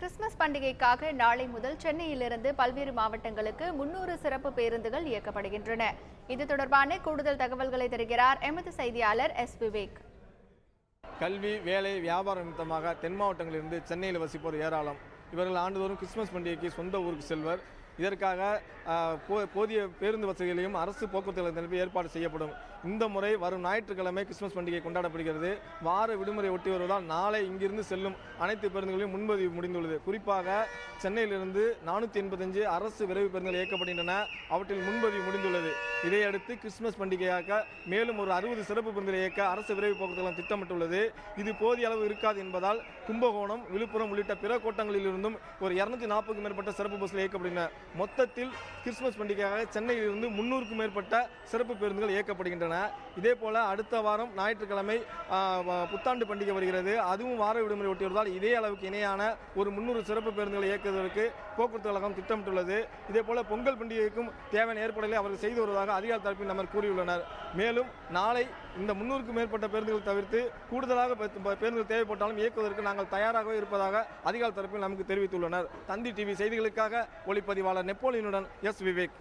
Christmas பண்டிகைக்காக நாளை முதல் சென்னையிலிருந்து பல்வேறு மாவட்டங்களுக்கு 300 சிறப்பு பேருந்துகள் இயக்கப்படுகின்றன. இது தொடர்பான கூடுதல் தகவல்களை தருகிறார் எமது செய்தியாளர் எஸ். விவேக். கல்வி, வேலை, வியாபாரம் நிமித்தமாக தென் மாவட்டங்களிலிருந்து சென்னையில் வசிப்போர் ஏராளம். இவர்கள் ஆண்டுதோறும் கிறிஸ்துமஸ் பண்டிகைக்கு சொந்த ஊருக்கு செல்வர். இதற்காக போதிய பேருந்து வசதிகளையும் அரசு போக்குவரத்து ஏற்பாடு செய்யப்படும். இந்த முறை வரும் ஞாயிற்றுக்கிழமை கிறிஸ்துமஸ் பண்டிகை கொண்டாடப்படுகிறது. வார விடுமுறை ஒட்டி வருவதால் நாளை இங்கிருந்து செல்லும் அனைத்து பேருந்துகளையும் முன்பதிவு முடிந்துள்ளது. குறிப்பாக சென்னையிலிருந்து 485 அரசு விரைவு பேருந்துகள் இயக்கப்படுகின்றன. அவற்றில் முன்பதிவு முடிந்துள்ளது. இதையடுத்து கிறிஸ்துமஸ் பண்டிகையாக மேலும் ஒரு 60 சிறப்பு பேருந்துகளை இயக்க அரசு விரைவு போக்குவரத்து திட்டமிட்டுள்ளது. இது போதிய அளவு இருக்காது என்பதால் கும்பகோணம், விழுப்புரம் உள்ளிட்ட பிற கோட்டங்களிலிருந்தும் ஒரு 240க்கும் மேற்பட்ட சிறப்பு பஸ்கள் இயக்கப்படுகின்றன. மொத்தத்தில் கிறிஸ்துமஸ் பண்டிகையாக சென்னையிலிருந்து 300க்கும் மேற்பட்ட சிறப்பு பேருந்துகள் இயக்கப்படுகின்றன. இதேபோல அடுத்த வாரம் ஞாயிற்றுக்கிழமை புத்தாண்டு பண்டிகை வருகிறது. அதுவும் வார விடுமுறை ஒட்டி வருவதால் இதே அளவுக்கு இணையான ஒரு 300 சிறப்பு பேருந்துகளை இயக்குவதற்கு போக்குவரத்து கழகம் திட்டமிட்டுள்ளது. இதேபோல பொங்கல் பண்டிகைக்கும் தேவையான ஏற்பாடுகளை அவர்கள் செய்து வருவதாக அதிகாரி தரப்பில் நம்ம கூறியுள்ளனர். மேலும் நாளை இந்த 300க்கும் மேற்பட்ட பேருந்துகள் தவிர்த்து கூடுதலாக பேருந்துகள் தேவைப்பட்டாலும் இயக்குவதற்கு நாங்கள் தயாராக இருப்பதாக அதிகாரி தரப்பில் நமக்கு தெரிவித்துள்ளனர். தந்தி டிவி செய்திகளுக்காக ஒளிப்பதிவாளர் நெப்போலியனுடன் எஸ். விவேக்.